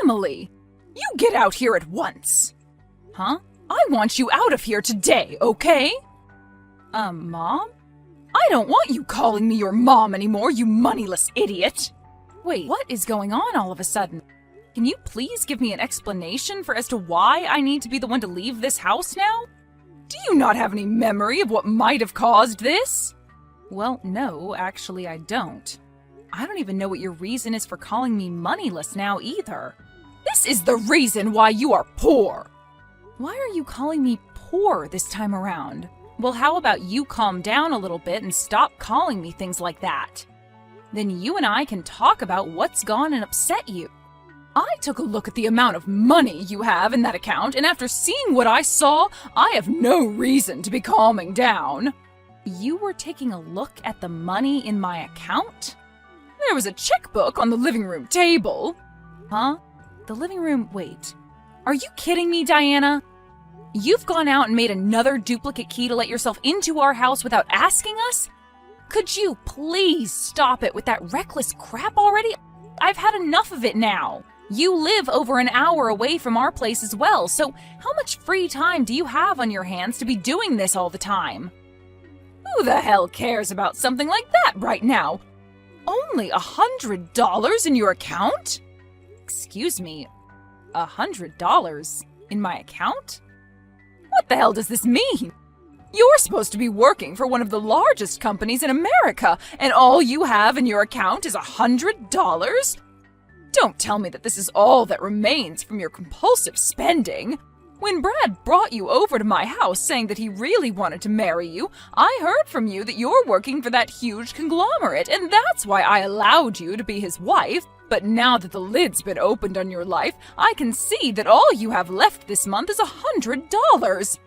Emily! You get out here at once! Huh? I want you out of here today, okay? Mom? I don't want you calling me your mom anymore, you moneyless idiot! Wait, what is going on all of a sudden? Can you please give me an explanation as to why I need to be the one to leave this house now? Do you not have any memory of what might have caused this? Well, no, actually I don't. I don't even know what your reason is for calling me moneyless now either. This is the reason why you are poor! Why are you calling me poor this time around? Well, how about you calm down a little bit and stop calling me things like that? Then you and I can talk about what's gone and upset you. I took a look at the amount of money you have in that account, and after seeing what I saw, I have no reason to be calming down. You were taking a look at the money in my account? There was a checkbook on the living room table. Huh? The living room, wait. Are you kidding me, Diana? You've gone out and made another duplicate key to let yourself into our house without asking us? Could you please stop it with that reckless crap already? I've had enough of it now. You live over an hour away from our place as well, so how much free time do you have on your hands to be doing this all the time? Who the hell cares about something like that right now? Only $100 in your account? Excuse me, $100 in my account? What the hell does this mean? You're supposed to be working for one of the largest companies in America, and all you have in your account is $100? Don't tell me that this is all that remains from your compulsive spending. When Brad brought you over to my house saying that he really wanted to marry you, I heard from you that you're working for that huge conglomerate, and that's why I allowed you to be his wife. But now that the lid's been opened on your life, I can see that all you have left this month is $100.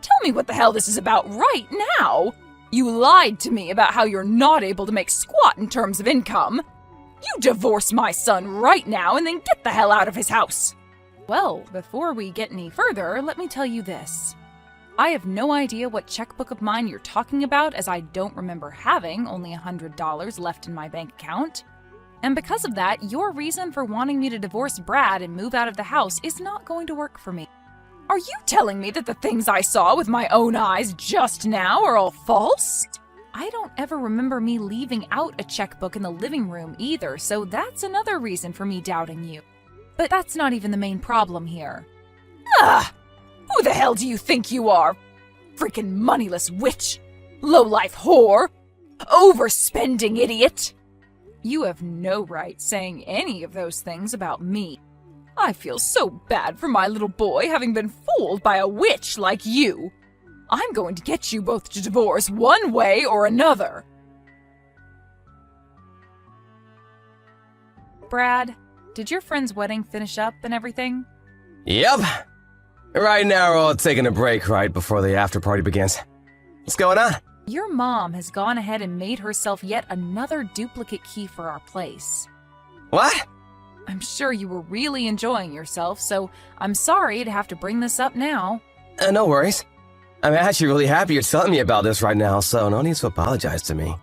Tell me what the hell this is about right now. You lied to me about how you're not able to make squat in terms of income. You divorce my son right now and then get the hell out of his house. Well, before we get any further, let me tell you this. I have no idea what checkbook of mine you're talking about, as I don't remember having only $100 left in my bank account. And because of that, your reason for wanting me to divorce Brad and move out of the house is not going to work for me. Are you telling me that the things I saw with my own eyes just now are all false? I don't ever remember me leaving out a checkbook in the living room either, so that's another reason for me doubting you. But that's not even the main problem here. Ah! Who the hell do you think you are? Freaking moneyless witch! Low-life whore! Overspending idiot! You have no right saying any of those things about me. I feel so bad for my little boy having been fooled by a witch like you. I'm going to get you both to divorce one way or another. Brad, did your friend's wedding finish up and everything? Yep. Right now we're all taking a break right before the after party begins. What's going on? Your mom has gone ahead and made herself yet another duplicate key for our place. What? I'm sure you were really enjoying yourself, so I'm sorry to have to bring this up now. No worries. I'm actually really happy you're telling me about this right now, so no need to apologize to me.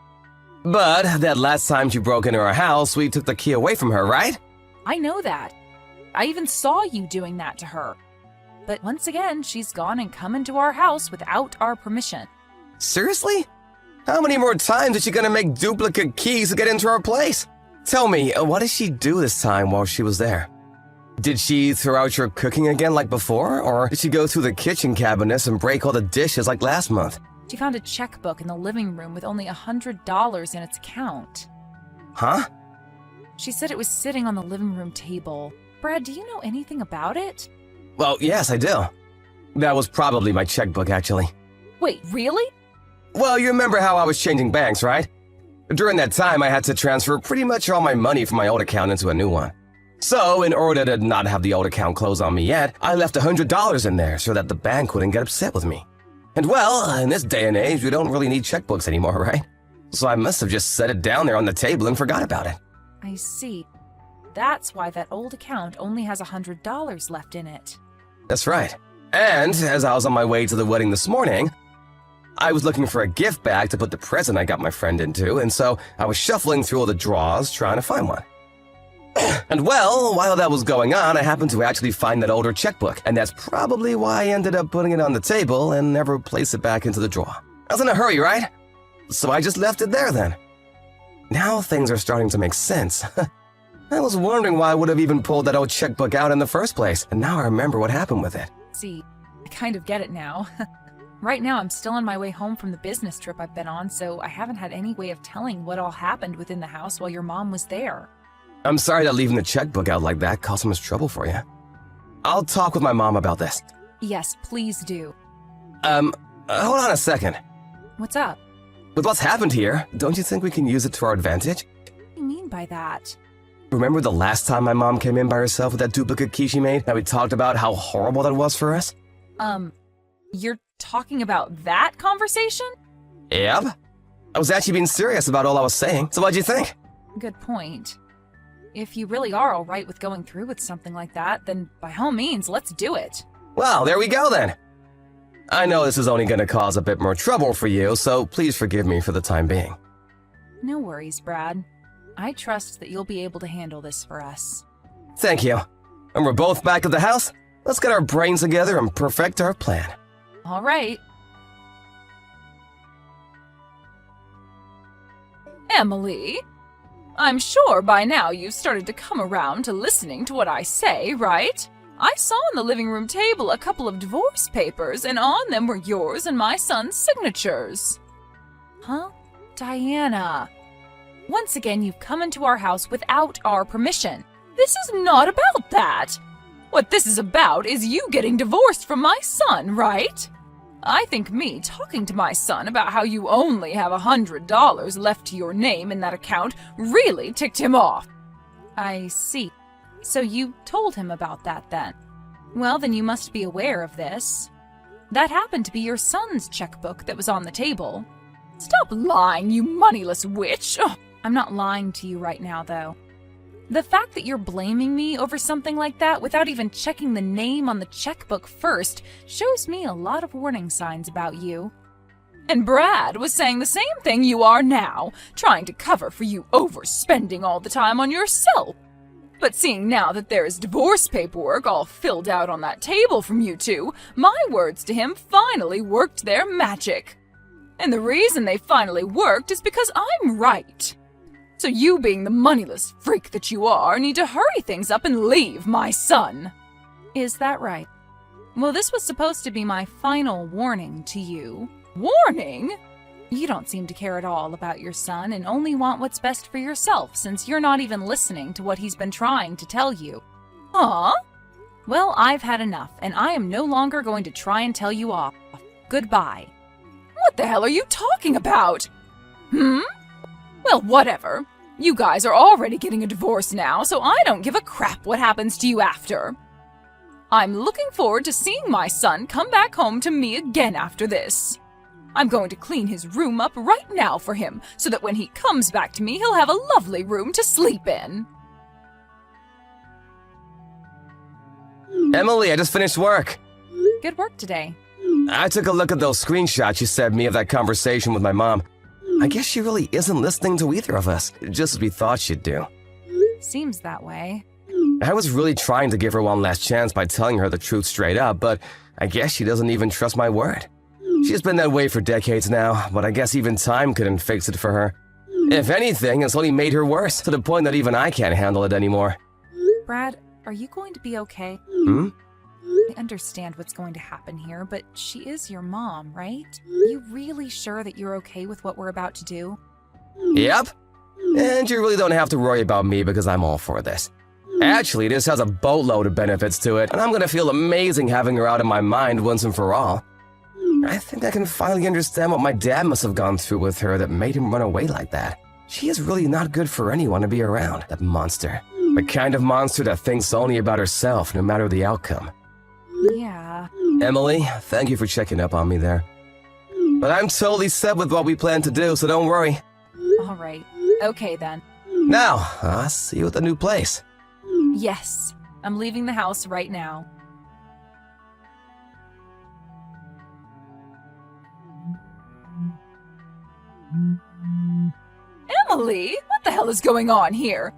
But that last time she broke into our house, we took the key away from her, right? I know that. I even saw you doing that to her. But once again, she's gone and come into our house without our permission. Seriously? How many more times is she gonna make duplicate keys to get into our place? Tell me, what did she do this time while she was there? Did she throw out your cooking again like before, or did she go through the kitchen cabinets and break all the dishes like last month? She found a checkbook in the living room with only $100 in its account. Huh? She said it was sitting on the living room table. Brad, do you know anything about it? Well, yes, I do. That was probably my checkbook, actually. Wait, really? Well, you remember how I was changing banks, right? During that time, I had to transfer pretty much all my money from my old account into a new one. So, in order to not have the old account close on me yet, I left $100 in there so that the bank wouldn't get upset with me. And well, in this day and age, we don't really need checkbooks anymore, right? So I must have just set it down there on the table and forgot about it. I see. That's why that old account only has $100 left in it. That's right. And as I was on my way to the wedding this morning, I was looking for a gift bag to put the present I got my friend into, and so I was shuffling through all the drawers trying to find one. And well, while that was going on, I happened to actually find that older checkbook, and that's probably why I ended up putting it on the table and never placed it back into the drawer. I was in a hurry, right? So I just left it there then. Now things are starting to make sense. I was wondering why I would have even pulled that old checkbook out in the first place, and now I remember what happened with it. See, I kind of get it now. Right now I'm still on my way home from the business trip I've been on, so I haven't had any way of telling what all happened within the house while your mom was there. I'm sorry that leaving the checkbook out like that caused so much trouble for you. I'll talk with my mom about this. Yes, please do. Hold on a second. What's up? With what's happened here, don't you think we can use it to our advantage? What do you mean by that? Remember the last time my mom came in by herself with that duplicate key she made, and we talked about how horrible that was for us? You're talking about that conversation? Yep. I was actually being serious about all I was saying, so what'd you think? Good point. If you really are all right with going through with something like that, then by all means, let's do it. Well, there we go then. I know this is only going to cause a bit more trouble for you, so please forgive me for the time being. No worries, Brad. I trust that you'll be able to handle this for us. Thank you. And we're both back at the house? Let's get our brains together and perfect our plan. All right. Emily, I'm sure by now you've started to come around to listening to what I say, right? I saw on the living room table a couple of divorce papers, and on them were yours and my son's signatures. Huh? Diana. Once again, you've come into our house without our permission. This is not about that. What this is about is you getting divorced from my son, right? I think me talking to my son about how you only have $100 left to your name in that account really ticked him off. I see. So you told him about that then? Well, then you must be aware of this. That happened to be your son's checkbook that was on the table. Stop lying, you moneyless witch! Ugh. I'm not lying to you right now, though. The fact that you're blaming me over something like that without even checking the name on the checkbook first shows me a lot of warning signs about you. And Brad was saying the same thing you are now, trying to cover for you overspending all the time on yourself. But seeing now that there is divorce paperwork all filled out on that table from you two, my words to him finally worked their magic. And the reason they finally worked is because I'm right. So you, being the moneyless freak that you are, need to hurry things up and leave my son. Is that right? Well, this was supposed to be my final warning to you. Warning? You don't seem to care at all about your son and only want what's best for yourself, since you're not even listening to what he's been trying to tell you. Huh? Well, I've had enough, and I am no longer going to try and tell you off. Goodbye. What the hell are you talking about? Well, whatever. You guys are already getting a divorce now, so I don't give a crap what happens to you after. I'm looking forward to seeing my son come back home to me again after this. I'm going to clean his room up right now for him, so that when he comes back to me, he'll have a lovely room to sleep in. Emily, I just finished work. Good work today. I took a look at those screenshots you sent me of that conversation with my mom. I guess she really isn't listening to either of us, just as we thought she'd do. Seems that way. I was really trying to give her one last chance by telling her the truth straight up, but I guess she doesn't even trust my word. She's been that way for decades now, but I guess even time couldn't fix it for her. If anything, it's only made her worse, to the point that even I can't handle it anymore. Brad, are you going to be okay? I understand what's going to happen here, but she is your mom, right? Are you really sure that you're okay with what we're about to do? Yep. And you really don't have to worry about me because I'm all for this. Actually, this has a boatload of benefits to it, and I'm gonna feel amazing having her out of my mind once and for all. I think I can finally understand what my dad must have gone through with her that made him run away like that. She is really not good for anyone to be around, that monster. The kind of monster that thinks only about herself, no matter the outcome. Yeah. Emily, thank you for checking up on me there. But I'm totally set with what we plan to do, so don't worry. All right. Okay, then. Now, I'll see you at the new place. Yes. I'm leaving the house right now. Emily, what the hell is going on here?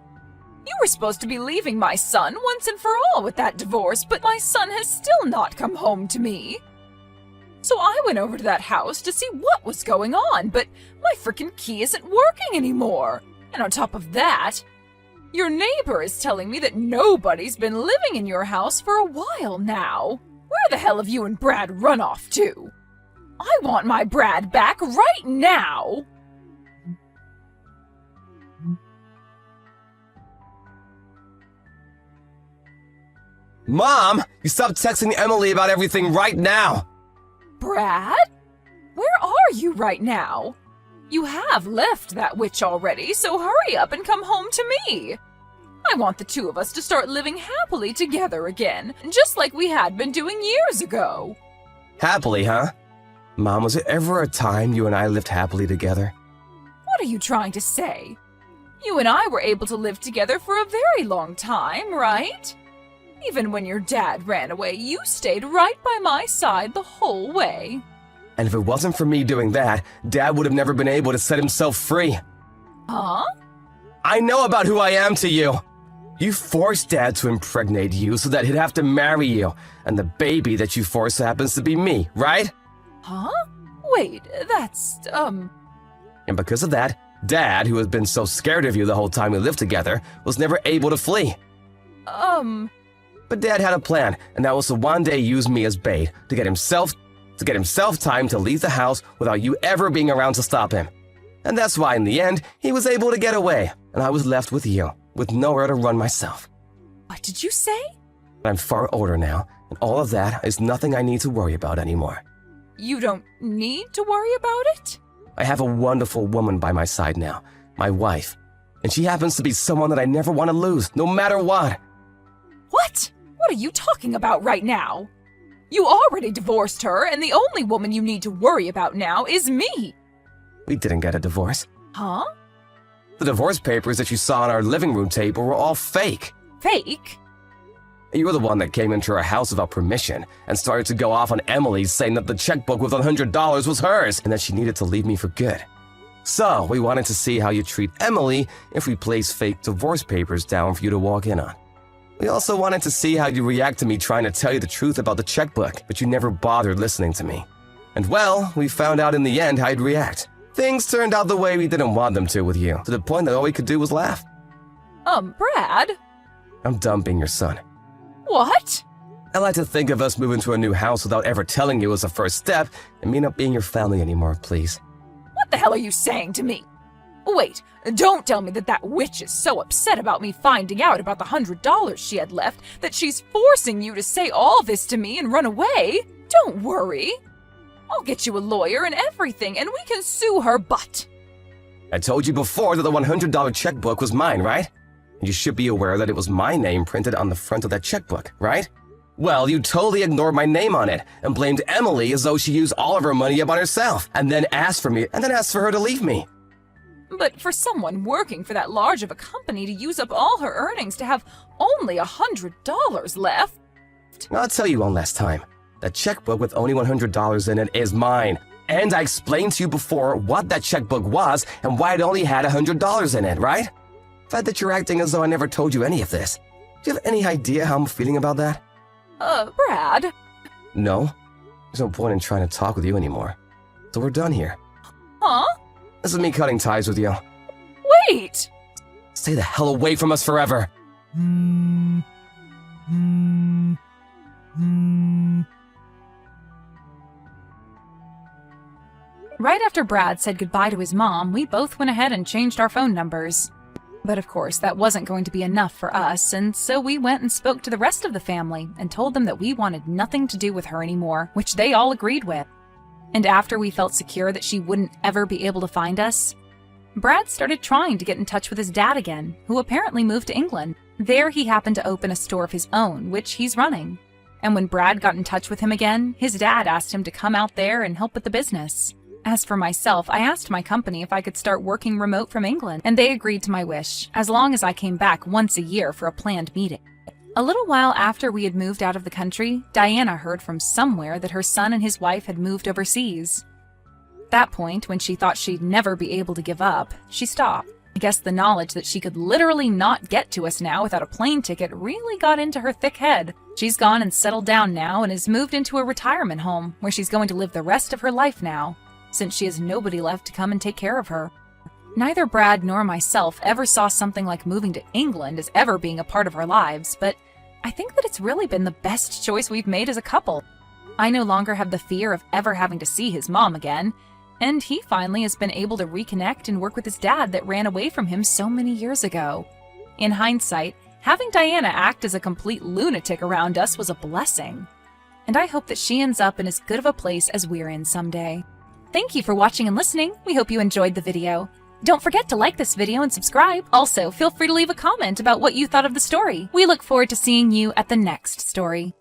You were supposed to be leaving my son once and for all with that divorce, but my son has still not come home to me. So I went over to that house to see what was going on, but my frickin' key isn't working anymore. And on top of that, your neighbor is telling me that nobody's been living in your house for a while now. Where the hell have you and Brad run off to? I want my Brad back right now! Mom, you stop texting Emily about everything right now! Brad? Where are you right now? You have left that witch already, so hurry up and come home to me. I want the two of us to start living happily together again, just like we had been doing years ago. Happily, huh? Mom, was there ever a time you and I lived happily together? What are you trying to say? You and I were able to live together for a very long time, right? Even when your dad ran away, you stayed right by my side the whole way. And if it wasn't for me doing that, Dad would have never been able to set himself free. Huh? I know about who I am to you. You forced Dad to impregnate you so that he'd have to marry you, and the baby that you forced happens to be me, right? Huh? Wait, that's, And because of that, Dad, who has been so scared of you the whole time we lived together, was never able to flee. But Dad had a plan, and that was to one day use me as bait to get himself time to leave the house without you ever being around to stop him. And that's why in the end, he was able to get away, and I was left with you, with nowhere to run myself. What did you say? I'm far older now, and all of that is nothing I need to worry about anymore. You don't need to worry about it? I have a wonderful woman by my side now, my wife, and she happens to be someone that I never want to lose, no matter what. What? What are you talking about right now? You already divorced her, and the only woman you need to worry about now is me. We didn't get a divorce. Huh? The divorce papers that you saw on our living room table were all fake. Fake? You were the one that came into our house without permission and started to go off on Emily saying that the checkbook with $100 was hers and that she needed to leave me for good. So we wanted to see how you treat Emily if we place fake divorce papers down for you to walk in on. We also wanted to see how you react to me trying to tell you the truth about the checkbook, but you never bothered listening to me. And well, we found out in the end how you'd react. Things turned out the way we didn't want them to with you, to the point that all we could do was laugh. Brad? I'm done being your son. What? I like to think of us moving to a new house without ever telling you as a first step, and me not being your family anymore, please. What the hell are you saying to me? Wait, don't tell me that witch is so upset about me finding out about the $100 she had left that she's forcing you to say all this to me and run away. Don't worry. I'll get you a lawyer and everything, and we can sue her butt. I told you before that the $100 checkbook was mine, right? And you should be aware that it was my name printed on the front of that checkbook, right? Well, you totally ignored my name on it and blamed Emily as though she used all of her money up on herself and then asked for her to leave me. But for someone working for that large of a company to use up all her earnings to have only $100 left... I'll tell you one last time. That checkbook with only $100 in it is mine. And I explained to you before what that checkbook was and why it only had $100 in it, right? The fact that you're acting as though I never told you any of this. Do you have any idea how I'm feeling about that? Brad? No. There's no point in trying to talk with you anymore. So we're done here. Huh? This is me cutting ties with you. Wait! Stay the hell away from us forever. Right after Brad said goodbye to his mom, we both went ahead and changed our phone numbers. But of course, that wasn't going to be enough for us, and so we went and spoke to the rest of the family and told them that we wanted nothing to do with her anymore, which they all agreed with. And after we felt secure that she wouldn't ever be able to find us, Brad started trying to get in touch with his dad again, who apparently moved to England. There he happened to open a store of his own, which he's running. And when Brad got in touch with him again, his dad asked him to come out there and help with the business. As for myself, I asked my company if I could start working remote from England, and they agreed to my wish, as long as I came back once a year for a planned meeting. A little while after we had moved out of the country, Diana heard from somewhere that her son and his wife had moved overseas. At that point, when she thought she'd never be able to give up, she stopped. I guess the knowledge that she could literally not get to us now without a plane ticket really got into her thick head. She's gone and settled down now and has moved into a retirement home where she's going to live the rest of her life now, since she has nobody left to come and take care of her. Neither Brad nor myself ever saw something like moving to England as ever being a part of our lives, but I think that it's really been the best choice we've made as a couple. I no longer have the fear of ever having to see his mom again, and he finally has been able to reconnect and work with his dad that ran away from him so many years ago. In hindsight, having Diana act as a complete lunatic around us was a blessing, and I hope that she ends up in as good of a place as we're in someday. Thank you for watching and listening. We hope you enjoyed the video. Don't forget to like this video and subscribe. Also, feel free to leave a comment about what you thought of the story. We look forward to seeing you at the next story.